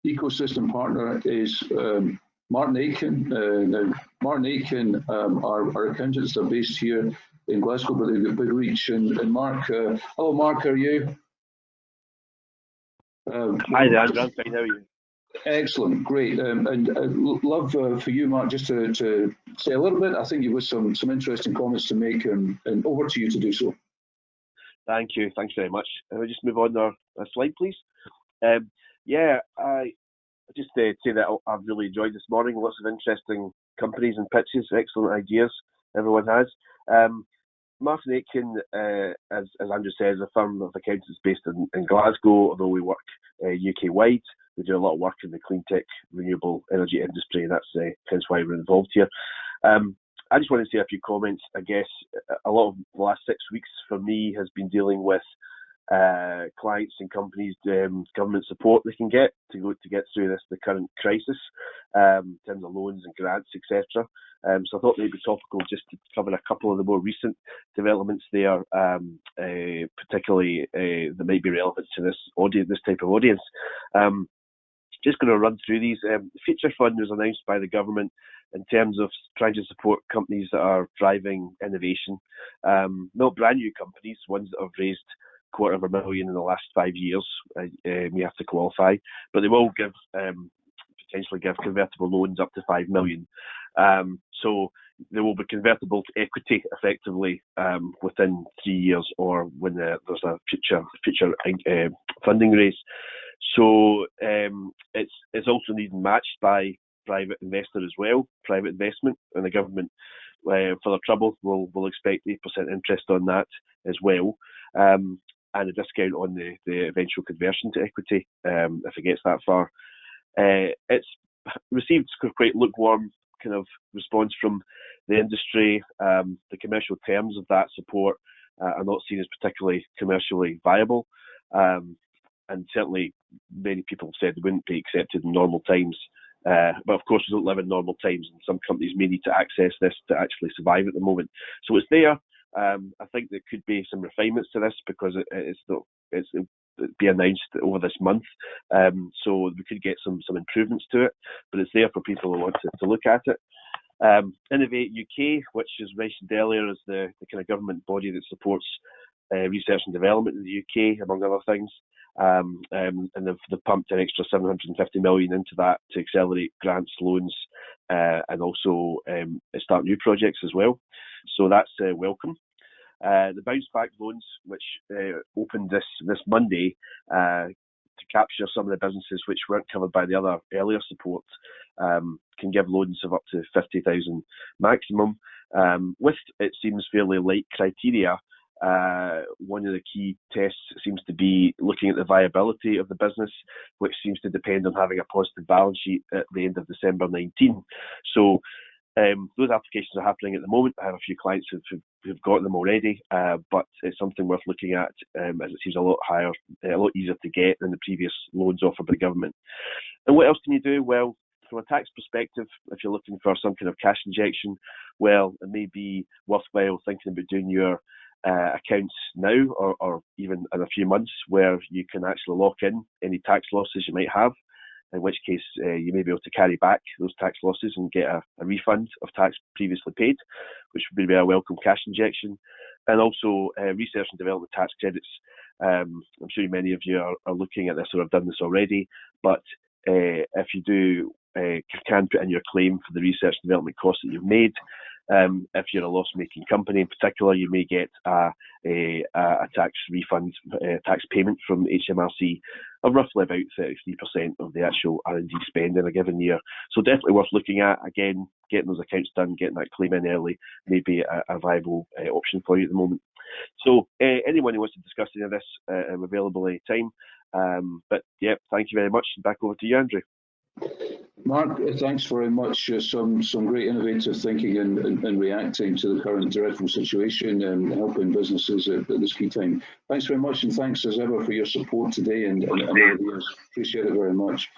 ecosystem partner is Martin Aitken. Now, Martin Aitken our accountants are based here in Glasgow, but they've got big reach. And Mark, hello, Mark, how are you? Hi there, Andrew. I'm fine. How are you? Excellent, great, and I'd love for you, Mark, just to say a little bit. I think you've got some interesting comments to make, and over to you to do so. Thank you. Thanks very much. I'll just move on to a slide, please. Yeah, I just say that I've really enjoyed this morning. Lots of interesting companies and pitches, excellent ideas everyone has. Martin Aitken, as Andrew says, is a firm of accountants based in Glasgow, although we work UK-wide. We do a lot of work in the clean tech, renewable energy industry, and that's hence why we're involved here. I just want to say a few comments. I guess a lot of the last 6 weeks for me has been dealing with clients and companies, government support they can get to get through the current crisis in terms of loans and grants, etc. So I thought it would be topical just to cover a couple of the more recent developments there, particularly that might be relevant to this type of audience. Just going to run through these. The Future Fund was announced by the government in terms of trying to support companies that are driving innovation. Not brand new companies, ones that have raised $250,000 in the last 5 years. We have to qualify, but they will potentially give convertible loans up to $5 million. So they will be convertible to equity effectively within 3 years, or when there's a future funding raise. So it's also needing matched by private investor as well, private investment, and the government, for the trouble, will expect 8% interest on that as well, and a discount on the eventual conversion to equity if it gets that far. It's received quite lukewarm kind of response from the industry. The commercial terms of that support are not seen as particularly commercially viable, and certainly many people have said they wouldn't be accepted in normal times. But of course, we don't live in normal times, and some companies may need to access this to actually survive at the moment. So it's there. I think there could be some refinements to this because it'll be announced over this month. So we could get some improvements to it, but it's there for people who want to look at it. Innovate UK, which is mentioned earlier, is the kind of government body that supports research and development in the UK, among other things. And they've pumped an extra $750 million into that to accelerate grants, loans, and also start new projects as well. So that's welcome. The bounce back loans, which opened this Monday to capture some of the businesses which weren't covered by the other earlier support, can give loans of up to 50,000 maximum. With, it seems, fairly light criteria. One of the key tests seems to be looking at the viability of the business, which seems to depend on having a positive balance sheet at the end of December 19. So those applications are happening at the moment. I have a few clients who've got them already, but it's something worth looking at, as it seems a lot easier to get than the previous loans offered by the government. And what else can you do? Well, from a tax perspective, if you're looking for some kind of cash injection, well, it may be worthwhile thinking about doing your accounts now, or even in a few months, where you can actually lock in any tax losses you might have, in which case you may be able to carry back those tax losses and get a refund of tax previously paid, which would be a welcome cash injection. And also research and development tax credits. I'm sure many of you are looking at this or have done this already, but if you do, can put in your claim for the research and development costs that you've made. If you're a loss-making company in particular, you may get a tax refund, tax payment from HMRC of roughly about 33% of the actual R&D spend in a given year. So definitely worth looking at. Again, getting those accounts done, getting that claim in early may be a viable option for you at the moment. So anyone who wants to discuss any of this, I'm available anytime. But yeah, thank you very much. Back over to you, Andrew. Mark, thanks very much. Some great innovative thinking and reacting to the current dreadful situation and helping businesses at this key time. Thanks very much, and thanks as ever for your support today and all the years. Appreciate it very much.